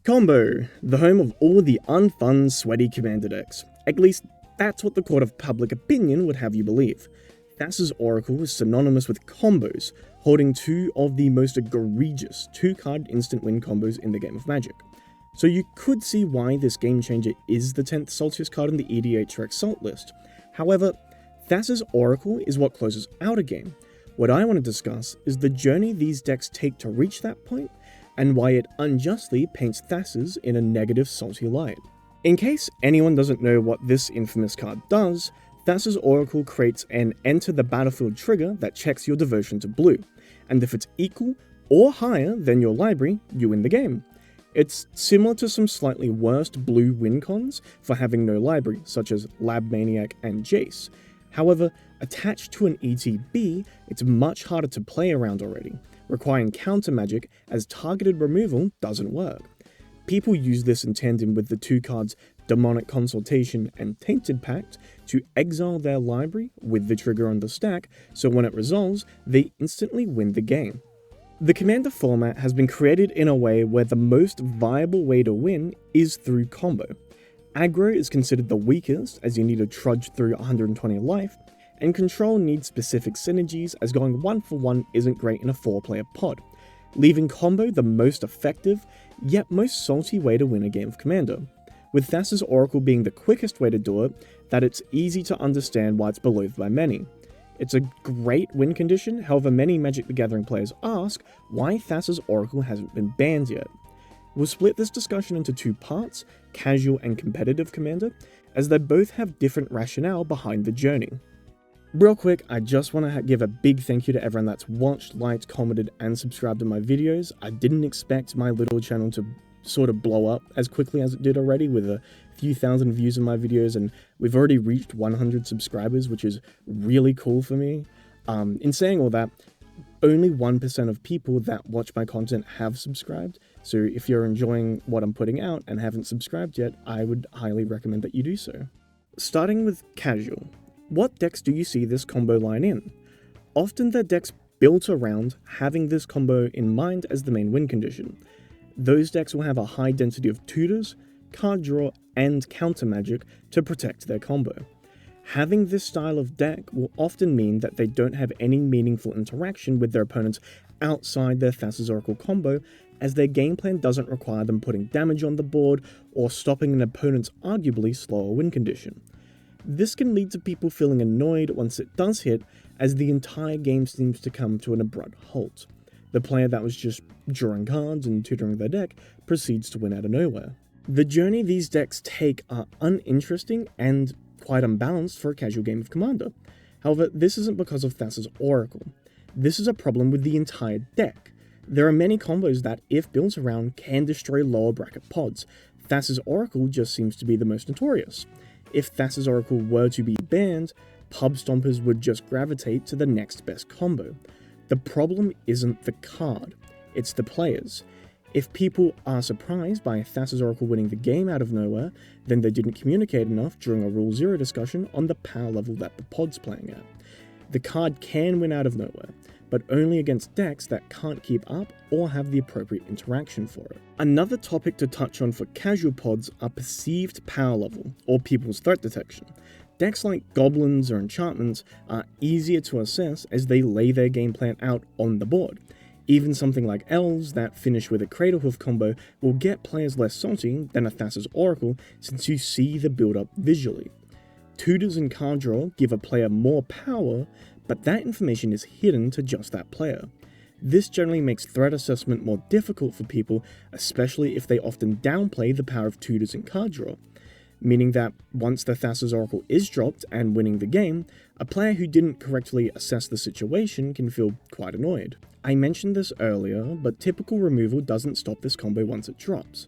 Combo, the home of all the unfun, sweaty commander decks. At least, that's what the court of public opinion would have you believe. Thassa's Oracle is synonymous with combos, holding two of the most egregious 2-card instant win combos in the game of Magic. So you could see why this game changer is the 10th saltiest card in the EDH or Exalt list. However, Thassa's Oracle is what closes out a game. What I want to discuss is the journey these decks take to reach that point, and why it unjustly paints Thassa's in a negative salty light. In case anyone doesn't know what this infamous card does, Thassa's Oracle creates an enter the battlefield trigger that checks your devotion to blue, and if it's equal or higher than your library, you win the game. It's similar to some slightly worse blue win cons for having no library, such as Lab Maniac and Jace. However, attached to an ETB, it's much harder to play around already, requiring counter magic as targeted removal doesn't work. People use this in tandem with the two cards Demonic Consultation and Tainted Pact to exile their library with the trigger on the stack, so when it resolves, they instantly win the game. The Commander format has been created in a way where the most viable way to win is through combo. Aggro is considered the weakest, as you need to trudge through 120 life, and Control needs specific synergies, as going 1-for-1 isn't great in a 4-player pod, leaving combo the most effective, yet most salty way to win a game of Commander, with Thassa's Oracle being the quickest way to do it, that it's easy to understand why it's beloved by many. It's a great win condition, however many Magic the Gathering players ask why Thassa's Oracle hasn't been banned yet. We'll split this discussion into two parts, casual and competitive Commander, as they both have different rationale behind the journey. Real quick, I just want to give a big thank you to everyone that's watched, liked, commented, and subscribed to my videos. I didn't expect my little channel to sort of blow up as quickly as it did already, with a few thousand views in my videos, and we've already reached 100 subscribers, which is really cool for me. In saying all that, only 1% of people that watch my content have subscribed, so if you're enjoying what I'm putting out and haven't subscribed yet, I would highly recommend that you do so. Starting with casual. What decks do you see this combo line in? Often they're decks built around having this combo in mind as the main win condition. Those decks will have a high density of tutors, card draw, and counter magic to protect their combo. Having this style of deck will often mean that they don't have any meaningful interaction with their opponents outside their Thassa's Oracle combo, as their game plan doesn't require them putting damage on the board or stopping an opponent's arguably slower win condition. This can lead to people feeling annoyed once it does hit, as the entire game seems to come to an abrupt halt. The player that was just drawing cards and tutoring their deck proceeds to win out of nowhere. The journey these decks take are uninteresting and quite unbalanced for a casual game of Commander. However, this isn't because of Thassa's Oracle. This is a problem with the entire deck. There are many combos that, if built around, can destroy lower bracket pods. Thassa's Oracle just seems to be the most notorious. If Thassa's Oracle were to be banned, pub stompers would just gravitate to the next best combo. The problem isn't the card, it's the players. If people are surprised by Thassa's Oracle winning the game out of nowhere, then they didn't communicate enough during a Rule 0 discussion on the power level that the pod's playing at. The card can win out of nowhere, but only against decks that can't keep up or have the appropriate interaction for it. Another topic to touch on for casual pods are perceived power level, or people's threat detection. Decks like Goblins or Enchantments are easier to assess as they lay their game plan out on the board. Even something like Elves that finish with a Cradlehoof combo will get players less salty than a Thassa's Oracle, since you see the build up visually. Tutors and card draw give a player more power, but that information is hidden to just that player. This generally makes threat assessment more difficult for people, especially if they often downplay the power of tutors and card draw, meaning that once the Thassa's Oracle is dropped and winning the game, a player who didn't correctly assess the situation can feel quite annoyed. I mentioned this earlier, but typical removal doesn't stop this combo once it drops.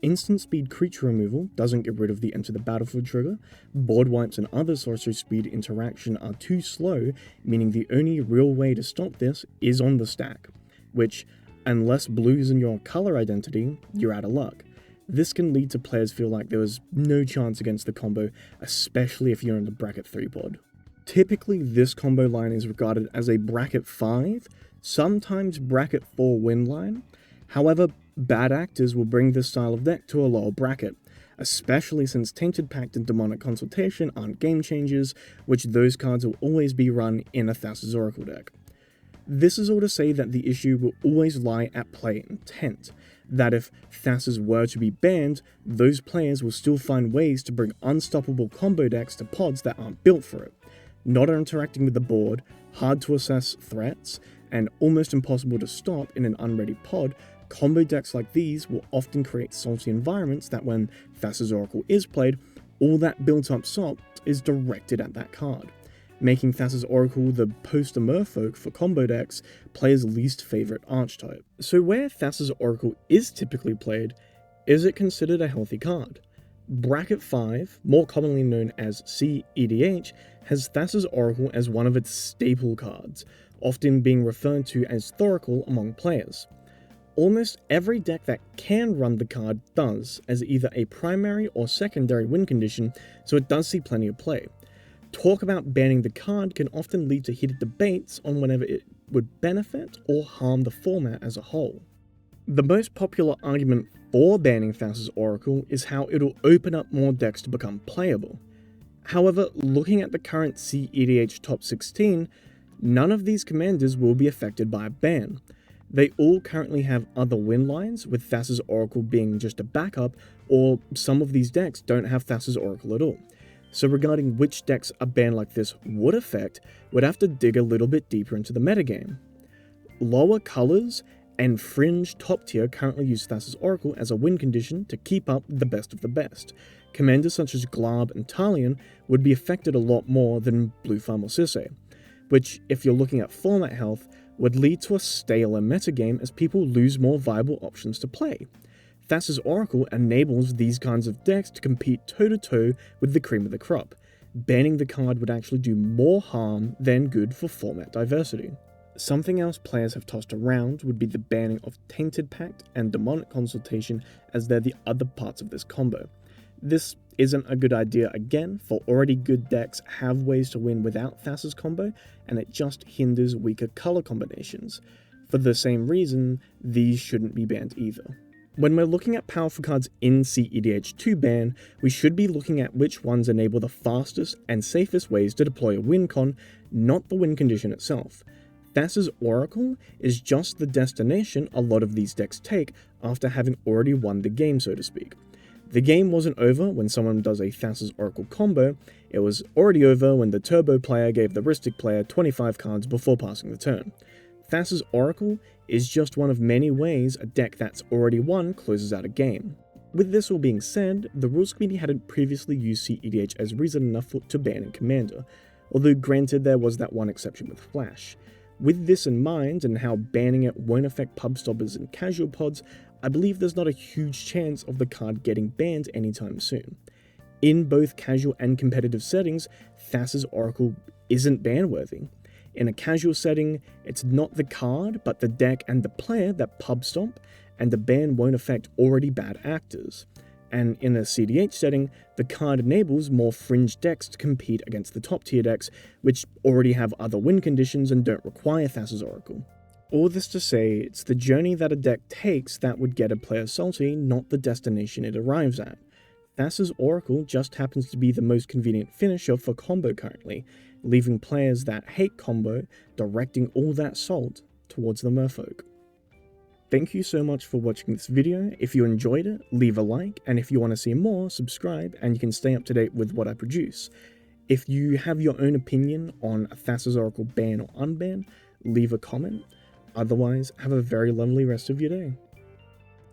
Instant speed creature removal doesn't get rid of the enter the battlefield trigger, board wipes and other sorcery speed interaction are too slow, meaning the only real way to stop this is on the stack, which, unless blue's in your color identity, you're out of luck. This can lead to players feel like there was no chance against the combo, especially if you're in the bracket 3 pod. Typically this combo line is regarded as a bracket 5, sometimes bracket 4 win line. However, bad actors will bring this style of deck to a lower bracket, especially since Tainted Pact and Demonic Consultation aren't game changers, which those cards will always be run in a Thassa's Oracle deck. This is all to say that the issue will always lie at player intent, that if Thassas were to be banned, those players will still find ways to bring unstoppable combo decks to pods that aren't built for it, not interacting with the board, hard to assess threats, and almost impossible to stop in an unready pod. Combo decks like these will often create salty environments that when Thassa's Oracle is played, all that built-up salt is directed at that card, making Thassa's Oracle the poster merfolk for combo decks, players' least favourite archetype. So where Thassa's Oracle is typically played, is it considered a healthy card? Bracket 5, more commonly known as cEDH, has Thassa's Oracle as one of its staple cards, often being referred to as Thoracle among players. Almost every deck that can run the card does, as either a primary or secondary win condition, so it does see plenty of play. Talk about banning the card can often lead to heated debates on whether it would benefit or harm the format as a whole. The most popular argument for banning Thassa's Oracle is how it'll open up more decks to become playable. However, looking at the current cEDH top 16, none of these commanders will be affected by a ban. They all currently have other win lines, with Thassa's Oracle being just a backup, or some of these decks don't have Thassa's Oracle at all. So regarding which decks a ban like this would affect, we'd have to dig a little bit deeper into the metagame. Lower colors and fringe top tier currently use Thassa's Oracle as a win condition to keep up the best of the best. Commanders such as Glab and Talion would be affected a lot more than Blue Farm or Sisay, which, if you're looking at format health, would lead to a staler metagame as people lose more viable options to play. Thassa's Oracle enables these kinds of decks to compete toe-to-toe with the cream of the crop. Banning the card would actually do more harm than good for format diversity. Something else players have tossed around would be the banning of Tainted Pact and Demonic Consultation, as they're the other parts of this combo. This isn't a good idea again, for already good decks have ways to win without Thassa's combo, and it just hinders weaker color combinations. For the same reason, these shouldn't be banned either. When we're looking at powerful cards in cEDH to ban, we should be looking at which ones enable the fastest and safest ways to deploy a win con, not the win condition itself. Thassa's Oracle is just the destination a lot of these decks take after having already won the game, so to speak. The game wasn't over when someone does a Thassa's Oracle combo, it was already over when the Turbo player gave the Ristic player 25 cards before passing the turn. Thassa's Oracle is just one of many ways a deck that's already won closes out a game. With this all being said, the Rules Committee hadn't previously used cEDH as reason enough to ban in Commander, although granted there was that one exception with Flash. With this in mind, and how banning it won't affect pub stoppers and casual pods, I believe there's not a huge chance of the card getting banned anytime soon. In both casual and competitive settings, Thassa's Oracle isn't ban-worthy. In a casual setting, it's not the card, but the deck and the player that pub stomp, and the ban won't affect already bad actors. And in a cEDH setting, the card enables more fringe decks to compete against the top tier decks, which already have other win conditions and don't require Thassa's Oracle. All this to say, it's the journey that a deck takes that would get a player salty, not the destination it arrives at. Thassa's Oracle just happens to be the most convenient finisher for combo currently, leaving players that hate combo directing all that salt towards the merfolk. Thank you so much for watching this video. If you enjoyed it, leave a like, and if you want to see more, subscribe, and you can stay up to date with what I produce. If you have your own opinion on a Thassa's Oracle ban or unban, leave a comment. Otherwise, have a very lovely rest of your day.